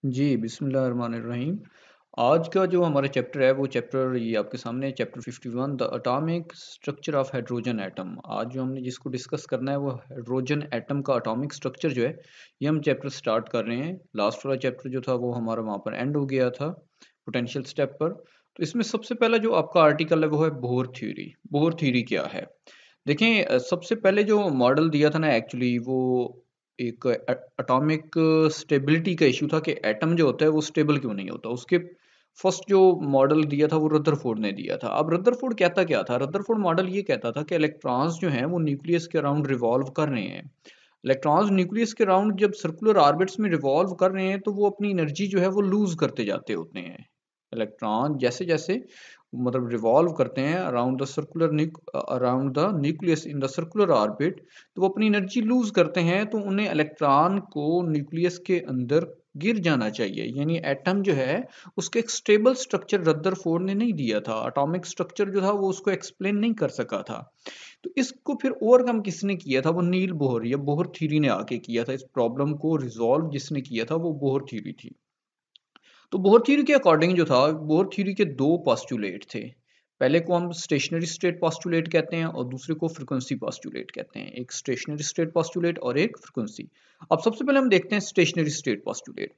जी, बिस्मिल्लाहिर्रहमानिर्रहीम। आज का जो हमारा चैप्टर है वो चैप्टर ये आपके सामने है, chapter 51 the atomic structure of hydrogen atom. आज जो हमने जिसको डिस्कस करना है वो हाइड्रोजन एटम का एटॉमिक स्ट्रक्चर जो है ये हम चैप्टर स्टार्ट कर रहे हैं। लास्ट वाला चैप्टर जो था वो हमारा वहाँ पर एंड हो गया था पोटेंशियल स्टेप पर। तो इसमें सबसे पहला जो आपका आर्टिकल है वो है बोहर थ्योरी। बोहर थ्योरी क्या है? देखें, सबसे पहले जो मॉडल दिया था ना एक्चुअली वो एक एटॉमिक स्टेबिलिटी का इशू था कि एटम जो होता है वो स्टेबल क्यों नहीं होता। उसके फर्स्ट जो मॉडल दिया था वो रदरफोर्ड ने दिया था। अब रदरफोर्ड कहता क्या था? रदरफोर्ड मॉडल ये कहता था कि इलेक्ट्रॉन्स जो हैं वो न्यूक्लियस के अराउंड रिवॉल्व कर रहे हैं। इलेक्ट्रॉन्स न्यूक्लियस के अराउंड जब सर्कुलर ऑर्बिट्स में रिवॉल्व कर रहे हैं तो वो अपनी एनर्जी जो है वो लूज करते जाते होते हैं। इलेक्ट्रॉन जैसे जैसे मतलब रिवॉल्व करते हैं around the nucleus in the circular orbit, तो वो अपनी एनर्जी लूज करते हैं। तो उन्हें इलेक्ट्रॉन को न्यूक्लियस के अंदर गिर जाना चाहिए, यानी एटम जो है उसके एक स्टेबल स्ट्रक्चर रदरफोर्ड ने नहीं दिया था। एटॉमिक स्ट्रक्चर जो था वो उसको एक्सप्लेन नहीं कर सका था। तो इसको फिर ओवरकम किसने किया था? वो नील बोहर या बोहर थ्योरी ने आके किया था। इस प्रॉब्लम को रिजॉल्व जिसने किया था वो बोहर थ्योरी थी। तो बोहर थ्योरी के अकॉर्डिंग जो था, बोहर थ्योरी के दो पोस्टुलेट थे। पहले को हम स्टेशनरी स्टेट पोस्टुलेट कहते हैं और दूसरे को फ्रीक्वेंसी पोस्टुलेट कहते हैं। एक स्टेशनरी स्टेट पोस्टुलेट और एक फ्रीक्वेंसी। अब सबसे पहले हम देखते हैं स्टेशनरी स्टेट पोस्टुलेट।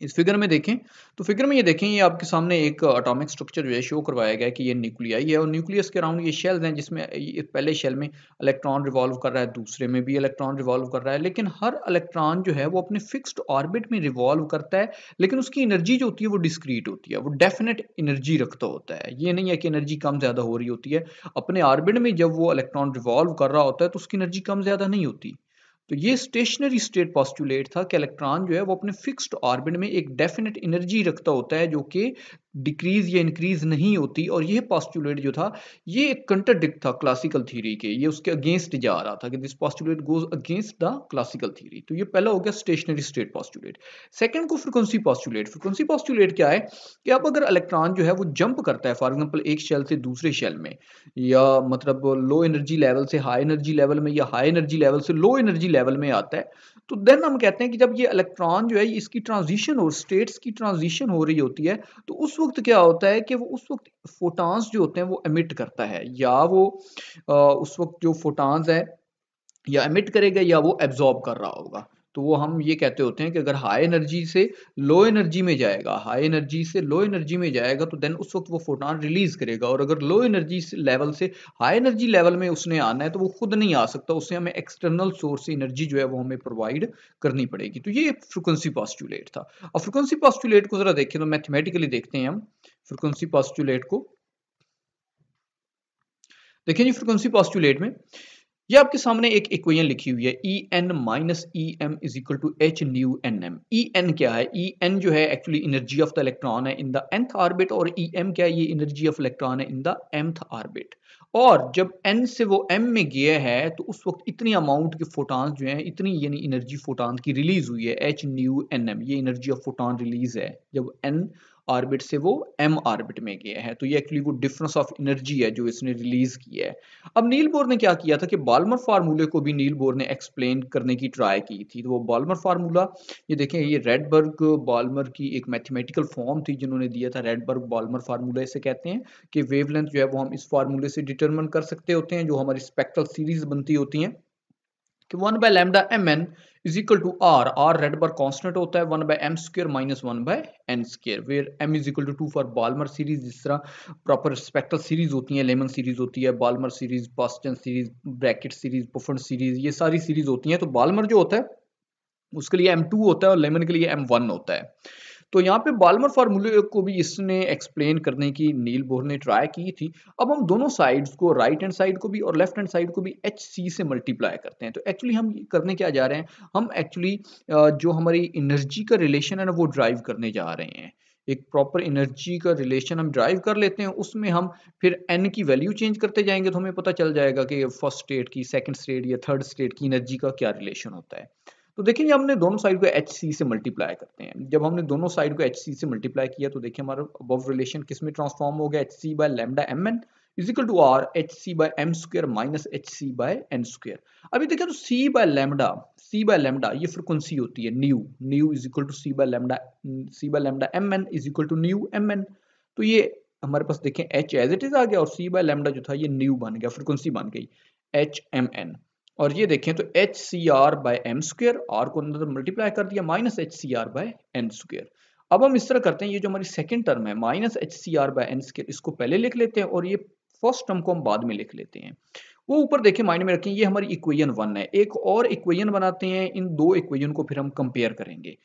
इस फिगर में देखें तो फिगर में ये देखें, ये आपके सामने एक एटॉमिक स्ट्रक्चर जो है शो करवाया गया है कि ये न्यूक्लियाई है और न्यूक्लियस के अराउंड ये शेल्स हैं जिसमें पहले शेल में इलेक्ट्रॉन रिवॉल्व कर रहा है, दूसरे में भी इलेक्ट्रॉन रिवॉल्व कर रहा है। लेकिन हर इलेक्ट्रॉन जो है वो अपने फिक्स्ड ऑर्बिट में रिवॉल्व करता है, लेकिन उसकी एनर्जी जो होती है वो डिस्क्रीट होती है, वो डेफिनेट एनर्जी रखता होता है। ये नहीं है कि एनर्जी कम ज़्यादा हो रही होती है। अपने ऑर्बिट में जब वो इलेक्ट्रॉन रिवॉल्व कर रहा होता है तो उसकी एनर्जी कम ज़्यादा नहीं होती। तो ये स्टेशनरी स्टेट पोस्टुलेट था कि इलेक्ट्रॉन जो है वो अपने फिक्स्ड ऑर्बिट में एक डेफिनेट एनर्जी रखता होता है जो कि डिक्रीज या इंक्रीज नहीं होती। और ये पोस्टुलेट जो था ये एक कंट्राडिक्ट था क्लासिकल थ्योरी के, ये उसके अगेंस्ट जा रहा था कि this postulate goes against the classical theory. तो ये पहला हो गया स्टेशनरी स्टेट पोस्टुलेट। सेकंड को फ्रीक्वेंसी पोस्टुलेट। फ्रीक्वेंसी पोस्टुलेट क्या है कि अब अगर इलेक्ट्रॉन जो है वो जंप करता है फॉर एग्जांपल एक शेल से दूसरे शेल में, या मतलब लो एनर्जी लेवल से हाई एनर्जी लेवल में या हाई एनर्जी लेवल से लो एनर्जी लेवल में आता है, तो देन हम कहते हैं कि जब ये इलेक्ट्रॉन जो है इसकी ट्रांजिशन और स्टेट्स की ट्रांजिशन हो रही होती है, तो उस वक्त क्या होता है कि वो उस वक्त फोटॉन्स जो होते हैं वो एमिट करता है, या वो उस वक्त जो फोटॉन्स है या एमिट करेगा या वो एब्जॉर्ब कर रहा होगा। तो वो हम ये कहते होते हैं कि अगर हाई एनर्जी से लो एनर्जी में जाएगा, हाई एनर्जी से लो एनर्जी में जाएगा तो देन उस वक्त वो फोटॉन रिलीज करेगा। और अगर लो एनर्जी लेवल से हाई एनर्जी लेवल में उसने आना है तो वो खुद नहीं आ सकता, उससे हमें एक्सटर्नल सोर्स से एनर्जी जो है वो हमें प्रोवाइड करनी पड़ेगी। तो ये फ्रीक्वेंसी पोस्टुलेट था। अब फ्रीक्वेंसी पोस्टुलेट को जरा देखें तो मैथमेटिकली देखते हैं हम फ्रीक्वेंसी पोस्टुलेट को। देखिए जी, फ्रीक्वेंसी पोस्टुलेट में ये आपके सामने एक इक्वेशन लिखी हुई है, E N minus E M is equal to H nu N M. E N क्या है? ई एन जो है actually energy of the electron है इन द nth ऑर्बिट, और ई एम क्या है? ये एनर्जी ऑफ इलेक्ट्रॉन है इन द mth ऑर्बिट। और जब n से वो m में गया है तो उस वक्त इतनी अमाउंट के फोटॉन्स जो हैं, इतनी यानी एनर्जी फोटॉन की रिलीज हुई है, एच न्यू एन एम, ये एनर्जी ऑफ फोटॉन रिलीज है जब n ऑर्बिट से वो m ऑर्बिट में गया है। तो ये एक्चुअली वो डिफरेंस ऑफ एनर्जी है जो इसने रिलीज किया है। अब नील बोर ने क्या किया था कि बाल्मर फार्मूले को भी नील बोर ने एक्सप्लेन करने की ट्राई की थी। तो वो बाल्मर फार्मूला, ये देखें, ये रेडबर्ग बाल्मर की एक मैथमेटिकल फॉर्म थी जिन्होंने दिया था। रेडबर्ग बाल्मर फार्मूला इसे कहते हैं कि वेवलेंथ जो है वो हम इस फार्मूले से डिटरमिन कर सकते होते हैं, जो हमारी स्पेक्ट्रल सीरीज बनती होती हैं कि 1/λmn is equal to R Rydberg constant होता है 1/m² minus 1/n², where m is equal to 2 for Balmer series. जिस तरह प्रॉपर स्पेक्ट्रल सीरीज होती है, लेमन सीरीज होती है, Balmer series, Paschen series, Brackett series, Pfund series, ये सारी सीरीज होती हैं। तो बाल्मर जो होता है उसके लिए m2 होता है और लेमन के लिए m1 होता है। तो यहाँ पे बाल्मर फार्मूले को भी इसने एक्सप्लेन करने की नील बोर ने ट्राई की थी। अब हम दोनों साइड्स को, राइट हैंड साइड को भी और लेफ्ट हैंड साइड को भी एच सी से मल्टीप्लाई करते हैं। तो एक्चुअली हम करने क्या जा रहे हैं, हम एक्चुअली जो हमारी एनर्जी का रिलेशन है ना वो ड्राइव करने जा रहे हैं। एक प्रॉपर एनर्जी का रिलेशन हम ड्राइव कर लेते हैं, उसमें हम फिर n की वैल्यू चेंज करते जाएंगे तो हमें पता चल जाएगा कि फर्स्ट स्टेट की, सेकंड स्टेट या थर्ड स्टेट की एनर्जी का क्या रिलेशन होता है। तो देखिए, जब हमने दोनों साइड को एच सी से मल्टीप्लाई करते हैं, जब हमने दोनों साइड को एच सी से मल्टीप्लाई किया तो देखिए हमारा अबव रिलेशन किस में ट्रांसफॉर्म हो गया, h c by lambda m n is equal to R h c by m square minus H c by n square. अभी देखिए तो c by lambda, c by lambda ये फ्रिक्वेंसी होती है nu, nu is equal to c by lambda m n is equal to nu m n. तो ये हमारे पास देखें एच एज इट इज आ गया और सी बाय लैम्डा जो था ये न्यू बन गया, फ्रिक्वेंसी बन गई एच एम एन। और ये देखें तो H C R by M square, R को अंदर मल्टीप्लाई कर दिया minus H C R by N square. अब हम इस तरह करते हैं, ये जो हमारी सेकंड टर्म है minus H C R by N square, इसको पहले लिख लेते हैं और ये फर्स्ट टर्म को हम बाद में लिख लेते हैं। वो ऊपर देखें माइंड में रखें, ये हमारी इक्वेशन 1 है। एक और इक्वेशन बनाते हैं, इन दो इक्वेशन को फिर हम कंपेयर करेंगे।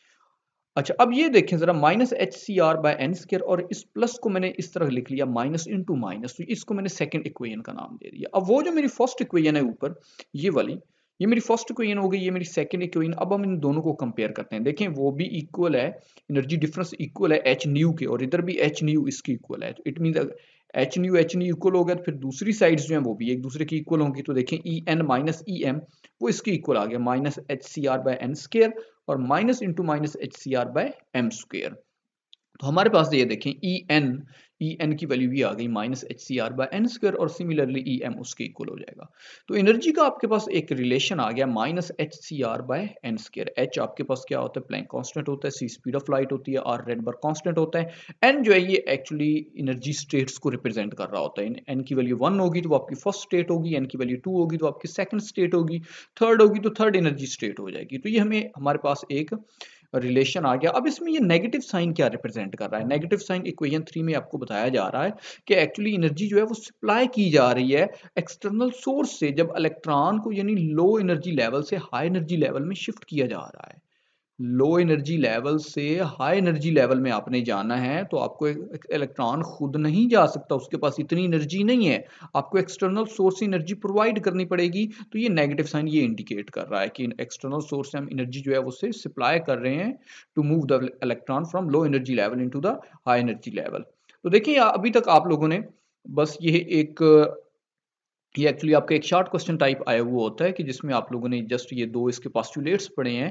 अच्छा अब ये देखें जरा minus H C R by N square, और इस प्लस को मैंने इस तरह लिख लिया माइनस इंटू माइनस, तो इसको मैंने सेकंड इक्वेशन का नाम दे दिया। अब वो जो मेरी फर्स्ट इक्वेशन है ऊपर ये वाली, ये मेरी फर्स्ट इक्वेशन हो गई, ये मेरी सेकंड इक्वेशन। अब हम इन दोनों को कंपेयर करते हैं, देखें वो भी इक्वल है, एनर्जी डिफरेंस इक्वल है एच न्यू के, और इधर भी एच न्यू इसकी इक्वल है। तो it mean H new equal हो गया, तो फिर दूसरी साइड्स जो है वो भी एक दूसरे की इक्वल होंगी। तो देखें E N minus E m वो इसकी इक्वल आ गया minus H C R by N square और minus into minus H C R by m square. तो हमारे पास ये देखें ई एन की वैल्यू भी आ गई minus H C R by N square, और सिमिलरली ई एम उसके इक्वल हो जाएगा। तो एनर्जी का आपके पास एक रिलेशन आ गया minus H C R by N square. H आपके पास क्या होता है, प्लैंक कांस्टेंट होता है, सी स्पीड ऑफ लाइट होती है, आर रेडबर्ग कांस्टेंट होता है, एन जो है ये एक्चुअली एनर्जी स्टेट्स को रिप्रेजेंट कर रहा होता है। एन की वैल्यू 1 होगी तो आपकी फर्स्ट स्टेट होगी, एन की वैल्यू 2 होगी तो आपकी सेकंड स्टेट होगी, थर्ड होगी तो थर्ड एनर्जी स्टेट हो जाएगी। तो ये हमें हमारे पास एक रिलेशन आ गया। अब इसमें ये नेगेटिव साइन क्या रिप्रेजेंट कर रहा है, नेगेटिव साइन इक्वेशन 3 में आपको बताया जा रहा है कि एक्चुअली एनर्जी जो है वो सप्लाई की जा रही है एक्सटर्नल सोर्स से, जब इलेक्ट्रॉन को यानी लो एनर्जी लेवल से हाई एनर्जी लेवल में शिफ्ट किया जा रहा है। लो एनर्जी लेवल से हाई एनर्जी लेवल में आपने जाना है तो आपको एक इलेक्ट्रॉन खुद नहीं जा सकता, उसके पास इतनी एनर्जी नहीं है, आपको एक्सटर्नल सोर्स से एनर्जी प्रोवाइड करनी पड़ेगी। तो ये नेगेटिव साइन ये इंडिकेट कर रहा है कि एक्सटर्नल सोर्स से हम एनर्जी जो है उससे सप्लाई कर रहे हैं to move the electron from low energy level into the high energy level. तो देखिए अभी तक आप लोगों ने बस ये एक्चुअली आपका एक शॉर्ट क्वेश्चन टाइप आया हुआ होता है कि जिसमें आप लोगों ने जस्ट ये दो इसके पोस्टुलेट्स पढ़े हैं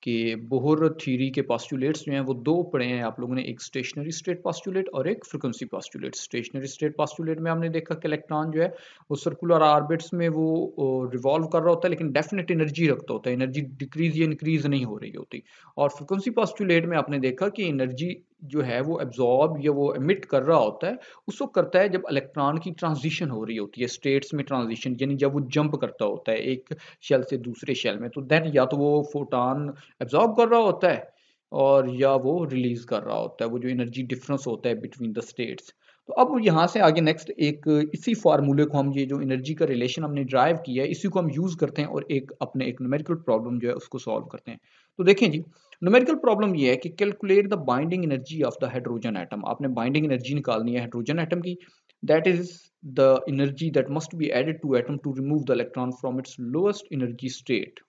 कि बोहर थ्योरी के पोस्टुलेट्स जो हैं वो दो पढ़े हैं आप लोगों ने, एक स्टेशनरी स्टेट पोस्टुलेट और एक frequency postulate. Stationery state postulate में हमने देखा कि इलेक्ट्रॉन जो है वो सर्कुलर ऑर्बिट्स में वो रिवॉल्व कर रहा होता है लेकिन डेफिनेट एनर्जी रखता होता है, एनर्जी डिक्रीज या इंक्रीज नहीं हो रही होती। और फ्रीक्वेंसी पोस्टुलेट में आपने देखा कि एनर्जी जो है वो एब्जॉर्ब या वो एमिट कर रहा होता है, उसको करता है जब इलेक्ट्रॉन की ट्रांजिशन हो रही होती है, स्टेट्स में ट्रांजिशन, यानी जब वो जंप करता होता है एक शेल से दूसरे शेल में, तो देन या तो वो फोटोन एब्जॉर्ब कर रहा होता है और या वो रिलीज कर रहा होता है, वो जो एनर्जी डिफरेंस होता है बिटवीन द स्टेट्स। तो अब यहाँ से आगे नेक्स्ट एक इसी फार्मूले को हम, ये जो एनर्जी का रिलेशन हमने ड्राइव किया है इसी को हम यूज करते हैं और एक अपने एक न्यूमेरिकल प्रॉब्लम जो है उसको सॉल्व करते हैं। तो देखें जी, न्यूमेरिकल प्रॉब्लम ये है कि calculate the binding energy of the hydrogen atom. आपने बाइंडिंग एनर्जी निकालनी है हाइड्रोजन एटम की, that is the energy that must be added to atom to remove the electron from its lowest energy state.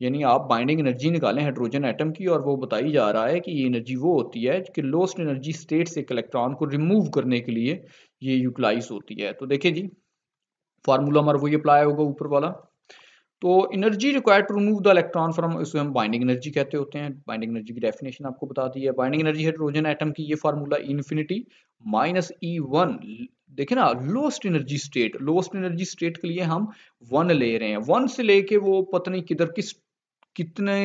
यानी आप binding energy निकालें hydrogen atom की और वो बताई जा रहा है कि ये एनर्जी वो होती है कि लोएस्ट एनर्जी स्टेट से एक इलेक्ट्रॉन को रिमूव करने के लिए ये यूटिलाइज होती है। तो देखिए जी फार्मूला हमारा वही अप्लाई होगा ऊपर वाला। तो energy required to remove the electron from, इसे हम बाइंडिंग एनर्जी कहते होते हैं। बाइंडिंग एनर्जी की डेफिनेशन आपको बता दी है। बाइंडिंग एनर्जी हाइड्रोजन एटम की ये फार्मूला इन्फिनिटी माइनस E1, देखे ना lowest energy state, lowest energy state के लिए हम 1 ले रहे हैं, 1 से लेके वो पता नहीं किधर कितने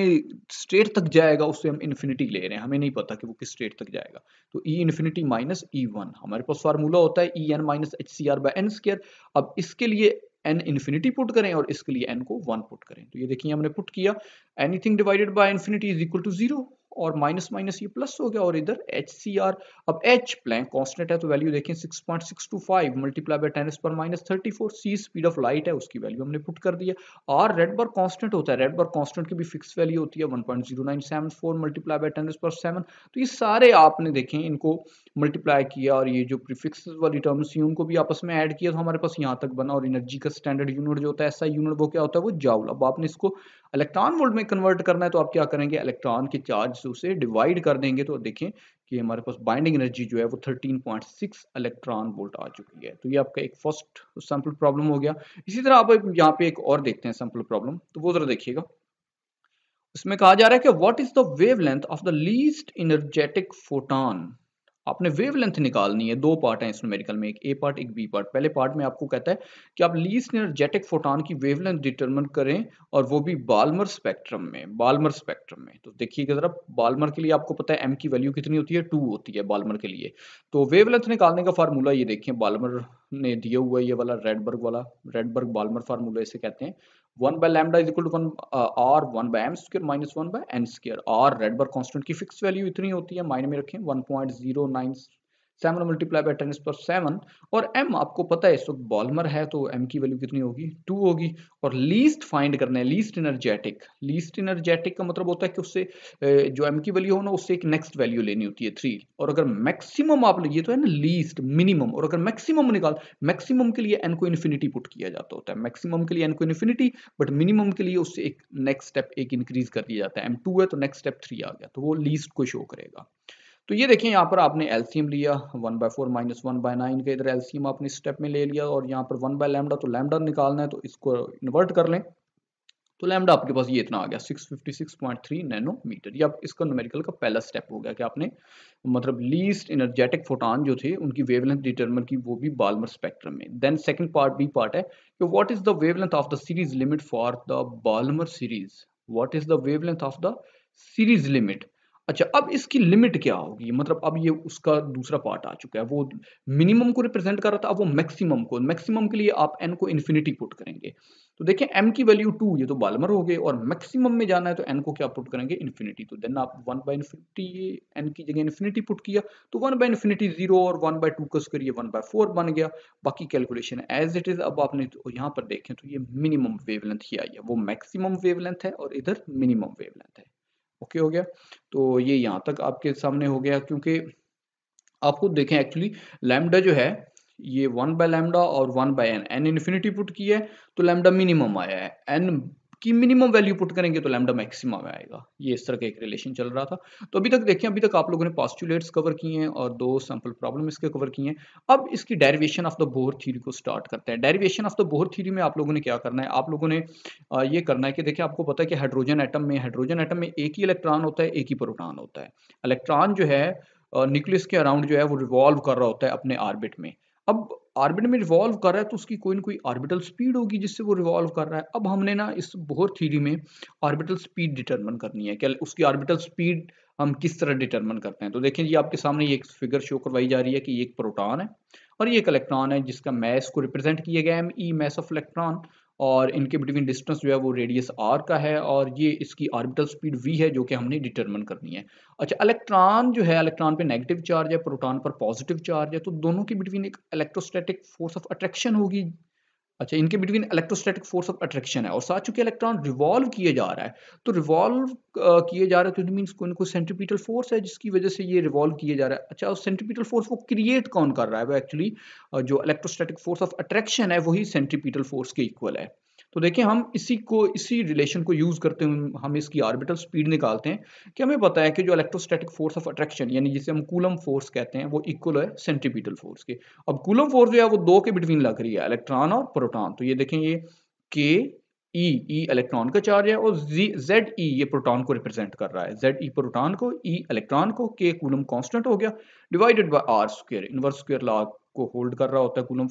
स्टेट तक जाएगा उससे हम इन्फिनिटी ले रहे हैं, हमें नहीं पता कि वो किस स्टेट तक जाएगा। तो ई इन्फिनिटी माइनस E1 हमारे पास फार्मूला होता है E N minus H C R by N square. अब इसके लिए n इन्फिनिटी पुट करें और इसके लिए n को 1 पुट करें। तो ये देखिए हमने पुट किया, anything divided by infinity is equal to 0 और माइनस माइनस ये प्लस हो गया और इधर एच सी आर। अब एच प्लैंक कांस्टेंट है तो वैल्यू देखें 6.625 multiply by 10⁻34। C speed of light है उसकी वैल्यू हमने पुट कर दिया। आर रेडबर्ग कांस्टेंट होता है, रेडबर्ग कांस्टेंट की भी फिक्स वैल्यू होती है 1.0974 मल्टीप्लाई बाय 10⁻7। तो ये सारे आपने देखें इनको मल्टीप्लाई किया और ये जो प्रीफिक्स वाली टर्म्स थी उनको भी आपस में ऐड किया तो हमारे पास यहाँ तक बना। और एनर्जी का स्टैंडर्ड यूनिट जो होता है ऐसा यूनिट वो क्या होता है, वो जाउल। अब आपने इसको इलेक्ट्रॉन वोल्ट में कन्वर्ट करना है तो आप क्या करेंगे, इलेक्ट्रॉन के चार्ज से उसे डिवाइड कर देंगे। तो देखें कि हमारे पास बाइंडिंग एनर्जी जो है वो 13.6 इलेक्ट्रॉन वोल्ट आ चुकी है। तो ये आपका एक फर्स्ट सैंपल प्रॉब्लम हो गया। इसी तरह आप यहाँ पे एक और देखते हैं सैंपल प्रॉब्लम, तो वो जरा देखिएगा। इसमें कहा जा रहा है कि what is the wavelength of the least energetic photon. आपने वेवलेंथ निकालनी है। दो पार्ट हैं इस न्यूमेरिकल में, एक ए पार्ट एक बी पार्ट। पहले पार्ट में आपको कहता है कि आप लीस्ट एनर्जेटिक फोटॉन की वेवलेंथ डिटरमिन करें और वो भी बाल्मर स्पेक्ट्रम में। बाल्मर स्पेक्ट्रम में तो देखिएगा जरा, बाल्मर के लिए आपको पता है एम की वैल्यू कितनी होती है, 2 होती है बाल्मर के लिए। तो वेवलेंथ निकालने का फार्मूला ये देखिए, बाल्मर ने दिया हुआ है ये वाला, रेडबर्ग वाला, रेडबर्ग बाल्मर फार्मूला इसे कहते हैं। 1 by lambda is equal to 1 r 1 by m square minus 1 by n square। r Rydberg constant की फिक्स वैल्यू इतनी होती है, माइंड में रखें 1.097 मल्टीप्लाई बाय 10⁻⁷। और m आपको पता है इस वक्त बॉल्मर है तो m की वैल्यू कितनी होगी, 2 होगी। और लीस्ट फाइंड करना है, लीस्ट एनर्जेटिक। लीस्ट एनर्जेटिक का मतलब होता है कि उससे जो m की वैल्यू हो ना, उससे एक नेक्स्ट वैल्यू लेनी होती है 3। और अगर मैक्सिमम आप ये तो है ना लीस्ट मिनिमम, और अगर मैक्सिमम निकाल, मैक्सिमम के लिए n को इन्फिनिटी पुट किया जाता होता है, मैक्सिमम के लिए n को इन्फिनिटी, बट मिनिमम के लिए उससे एक नेक्स्ट स्टेप एक इंक्रीज कर दिया जाता है। m2 है तो नेक्स्ट स्टेप 3 आ गया, तो वो लीस्ट को शो करेगा। तो ये देखें यहाँ पर आपने एलसीएम लिया 1/4 माइनस 1/9 का, इधर एलसीएम आपने स्टेप में ले लिया, और यहाँ पर 1 बाय लैम्डा, तो लैम्डा निकालना है तो इसको इन्वर्ट कर लें, तो लैम्डा आपके पास ये इतना आ गया 656.3 नैनोमीटर। ये आप इसका न्यूमेरिकल का पहला स्टेप हो गया कि आपने मतलब लीस्ट एनर्जेटिक फोटॉन जो थे उनकी वेवलेंथ डिटरमिन की, वो भी बाल्मर स्पेक्ट्रम में। Then second part B part है कि what is the wavelength of the series limit for the Balmer series. What is the wavelength of the series limit. अच्छा, अब इसकी लिमिट क्या होगी, मतलब अब ये उसका दूसरा पार्ट आ चुका है। वो मिनिमम को रिप्रेजेंट कर रहा था, अब वो मैक्सिमम को, मैक्सिमम के लिए आप n को इन्फिनिटी पुट करेंगे। तो देखिए m की वैल्यू 2, ये तो बाल्मर हो गए, और मैक्सिमम में जाना है तो n को क्या पुट करेंगे, इन्फिनिटी। तो देन आप 1 बाय इन्फिनिटी, ये n की जगह इन्फिनिटी पुट किया तो 1 बाय इन्फिनिटी 0, और 1/2 का स्क्वायर ये 1/4 बन गया। बाकी कैलकुलेशन एज इट इज। अब आपने तो यहाँ पर देखें तो ये मिनिमम वेवलेंथ ही आई है, वो मैक्सिमम वेवलेंथ है और इधर मिनिमम वेवलेंथ है। ओके हो गया। तो ये यहाँ तक आपके सामने हो गया, क्योंकि आप खुद देखें एक्चुअली लैम्डा जो है ये 1 बाय लैम्डा और 1 by N, N infinity put किया है तो लैम्डा मिनिमम आया है, एन की मिनिमम वैल्यू पुट करेंगे तो लैम्डा मैक्सिमम आएगा। ये इस तरह का एक रिलेशन चल रहा था। तो अभी तक देखें, अभी तक आप लोगों ने पोस्टुलेट्स कवर किए हैं और 2 सैंपल प्रॉब्लम इसके कवर किए हैं। अब इसकी derivation of the Bohr theory को स्टार्ट करते हैं। Derivation of the Bohr theory में आप लोगों ने क्या करना है, आप लोगों ने ये करना है कि देखिए आपको पता है कि हाइड्रोजन एटम में एक ही इलेक्ट्रॉन होता है, एक ही प्रोटॉन होता है। इलेक्ट्रॉन जो है न्यूक्लियस के अराउंड जो है वो रिवॉल्व कर रहा होता है अपने ऑर्बिट में। अब ऑर्बिट में रिवॉल्व कर रहा है तो उसकी कोई ना कोई ऑर्बिटल स्पीड होगी जिससे वो रिवॉल्व कर रहा है। अब हमने ना इस बोहर थ्योरी में ऑर्बिटल स्पीड डिटरमिन करनी है। क्या उसकी ऑर्बिटल स्पीड हम किस तरह डिटरमिन करते हैं, तो देखें जी आपके सामने ये एक फिगर शो करवाई जा रही है कि ये एक प्रोटॉन है और ये एक इलेक्ट्रॉन है जिसका मैस को रिप्रेजेंट किया गया है e, मैस ऑफ इलेक्ट्रॉन, और इनके बिटवीन डिस्टेंस जो है वो रेडियस r का है, और ये इसकी ऑर्बिटल स्पीड v है जो कि हमने डिटरमिन करनी है। अच्छा, इलेक्ट्रॉन जो है, इलेक्ट्रॉन पे नेगेटिव चार्ज है, प्रोटॉन पर पॉजिटिव चार्ज है, तो दोनों के बिटवीन एक इलेक्ट्रोस्टैटिक फोर्स ऑफ अट्रैक्शन होगी। अच्छा, इनके between electrostatic force of attraction है, और साथ चूंकि इलेक्ट्रॉन रिवॉल्व किए जा रहा है, तो रिवॉल्व किए जा रहा है तो इट मींस कोई ना कोई सेंट्रीपिटल फोर्स है जिसकी वजह से ये रिवॉल्व किए जा रहा है। अच्छा, उस सेंट्रीपिटल फोर्स को क्रिएट कौन कर रहा है, वो एक्चुअली जो इलेक्ट्रोस्टैटिक फोर्स ऑफ अट्रैक्शन है वही सेंट्रीपिटल फोर्स के इक्वल है। तो देखिए हम इसी रिलेशन को यूज करते हुए हम इसकी ऑर्बिटल स्पीड निकालते हैं कि हमें पता है कि जो इलेक्ट्रोस्टैटिक फोर्स ऑफ अट्रैक्शन यानी जिसे हम कूलम फोर्स कहते हैं वो इक्वल है सेंट्रीपिटल फोर्स के। अब कूलम फोर्स जो है वो दो के बिटवीन लग रही है, इलेक्ट्रॉन और प्रोटॉन। तो ये देखें, ये के ई इलेक्ट्रॉन का चार्ज है और जेड ई ये प्रोटॉन को रिप्रेजेंट कर रहा है, जेड ई प्रोटॉन को, ई इलेक्ट्रॉन को, के कूलम कांस्टेंट हो गया divided by R square, inverse square law को होल्ड कर रहा होता है कूलम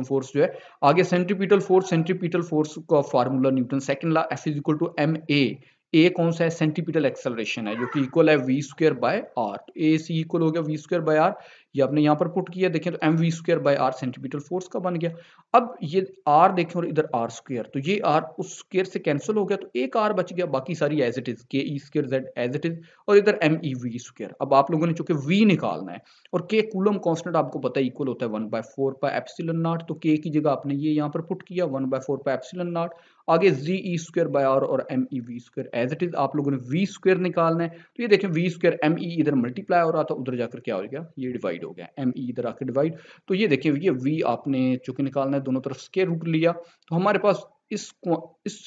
फोर्स जो है। आगे सेंट्रीपिटल फोर्स का formula Newton second law, F is equal to M A कौन सा है, सेंट्रीपिटल एक्सेलरेशन है जो कि इक्वल है वी स्क्वायर बाय आर। तो ए सी इक्वल हो गया वी स्क्वायर बाय आर, ये आपने यहाँ पर पुट किया, देखें तो M V square by R centripetal force का बन गया। अब ये आर देखें और इधर आर स्क्वायर, तो ये आर उस स्क्वायर से कैंसिल हो गया तो एक आर बच गया, बाकी सारी as it is, k e square Z as it is, और इधर एम ई वी स्क्वायर। अब आप लोगों ने चूंकि वी निकालना है और के कूलम कांस्टेंट आपको पता है इक्वल होता है 1/4 पाई एप्सिलॉन नॉट, तो के की जगह आपने ये यहाँ पर पुट किया 1/4 पाई एप्सिलॉन नॉट। आगे G E square by R और M E V square as it is, आप लोगों ने वी स्क्वायर निकालना है। तो ये देखें वी स्क्वायर एम ई इधर मल्टीप्लाई हो रहा था, उधर जाकर क्या हो गया, ये डिवाइड हो गया, एम ई इधर आकर डिवाइड। तो ये देखें ये वी आपने चूंकि निकालना है दोनों तरफ स्क्वायर रूट लिया, तो हमारे पास इस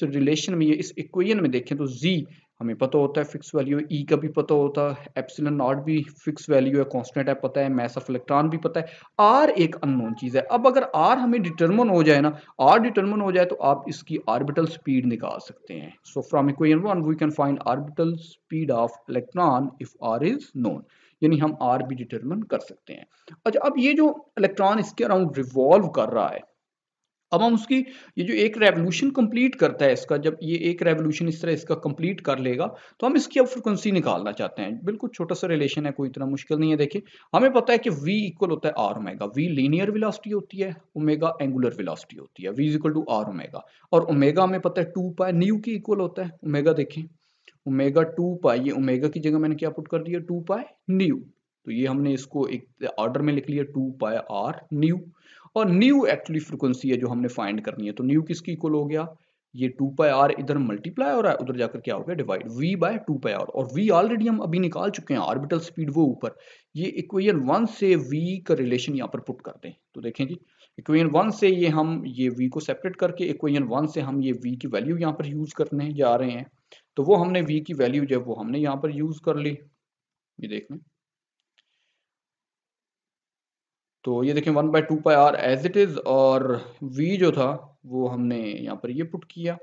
रिलेशन में, इस इक्वेशन में देखें तो जी हमें पता होता है फिक्स वैल्यू, ई का भी पता होता है, एप्सिलॉन नॉट भी फिक्स वैल्यू है, कांस्टेंट है पता है, मैस ऑफ इलेक्ट्रॉन भी पता है, आर एक अननोन चीज है। अब अगर आर हमें डिटरमिन हो जाए ना, आर डिटरमिन हो जाए तो आप इसकी ऑर्बिटल स्पीड निकाल सकते हैं। So from equation 1 we can find orbital speed of electron if R is known. यानी हम आर भी डिटरमिन कर सकते हैं। अच्छा, अब ये जो इलेक्ट्रॉन इसके अराउंड रिवॉल्व कर रहा है, अब हम उसकी ये जो एक रेवोल्यूशन कंप्लीट करता है इसका, जब ये एक रेवोल्यूशन इस तरह इसका कंप्लीट कर लेगा तो हम इसकी अब फ्रिक्वेंसी निकालना चाहते हैं। बिल्कुल छोटा सा रिलेशन है, कोई इतना मुश्किल नहीं है। देखिए, हमें पता है कि v इक्वल होता है R omega. v linear velocity होती है, ओमेगा एंगुलर वेलोसिटी होती है। v is equal to R omega, और ओमेगा हमें पता है 2 पाई न्यू के इक्वल होता है। ओमेगा देखें, ओमेगा 2 पाई, ये ओमेगा की जगह मैंने क्या पुट कर दिया, 2 पाई न्यू। तो ये हमने इसको एक ऑर्डर में लिख लिया, 2 पाई आर न्यू। और न्यू एक्चुअली फ्रिक्वेंसी है जो हमने फाइंड करनी है। तो न्यू किसकी इक्वल हो गया, ये 2 पाई आर इधर मल्टीप्लाई हो रहा है, उधर जाकर क्या हो गया, divide, v by 2 pi R. और v ऑलरेडी हम अभी निकाल चुके हैं, ऑर्बिटल स्पीड वो ऊपर। ये इक्वेशन 1 से v का रिलेशन यहाँ पर पुट करते हैं। तो देखें जी, इक्वेशन 1 से ये हम ये v को सेपरेट करके इक्वेशन 1 से हम ये v की वैल्यू यहाँ पर यूज करने जा रहे हैं। तो वो हमने v की वैल्यू जब वो हमने यहाँ पर यूज कर ली, ये देख लें। तो ये देखें 1 by 2 pi R as it is, और v जो था वो हमने यहाँ पर ये पुट किया।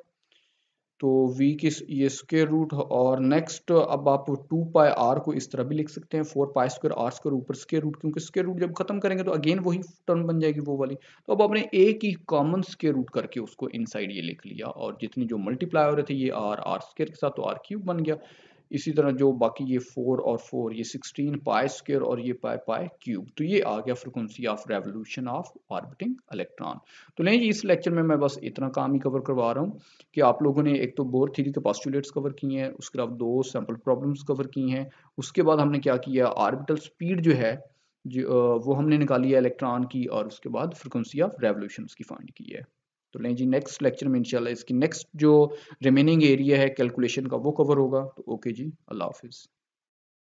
तो v की ये स्क्वायर रूट, और नेक्स्ट अब आप 2 पाई आर को इस तरह भी लिख सकते हैं, 4 पाई स्क्वायर आर स्क्वायर ऊपर स्क्वायर रूट, क्योंकि स्क्वायर रूट जब खत्म करेंगे तो अगेन वही टर्म बन जाएगी वो वाली। तो अब आपने एक ही कॉमन स्क्वायर रूट करके उसको इनसाइड ये लिख लिया, और जितनी जो मल्टीप्लाई हो रहे थे ये आर आर स्क्वायर के साथ, तो आर क्यूब बन गया। इसी तरह जो बाकी ये 4 और 4, ये 16 पाई स्क्वायर, और ये पाई पाई क्यूब। तो ये आ गया frequency of revolution of orbiting electron. तो नहीं जी, इस लेक्चर में मैं बस इतना काम ही कवर करवा रहा हूँ कि आप लोगों ने एक तो बोर थ्योरी के पोस्टुलेट्स कवर किए हैं, उसके बाद 2 सैंपल प्रॉब्लम्स कवर की हैं। उसके बाद हमने क्या किया, ऑर्बिटल स्पीड जो है वो हमने निकाली है इलेक्ट्रॉन की, और उसके बाद फ्रिक्वेंसी ऑफ रेवोल्यूशंस की फाइंड की है। तो लें जी, नेक्स्ट लेक्चर में इंशाल्लाह इसकी नेक्स्ट जो रिमेनिंग एरिया है कैलकुलेशन का वो कवर होगा। तो ओके जी, अल्लाह हाफिज़।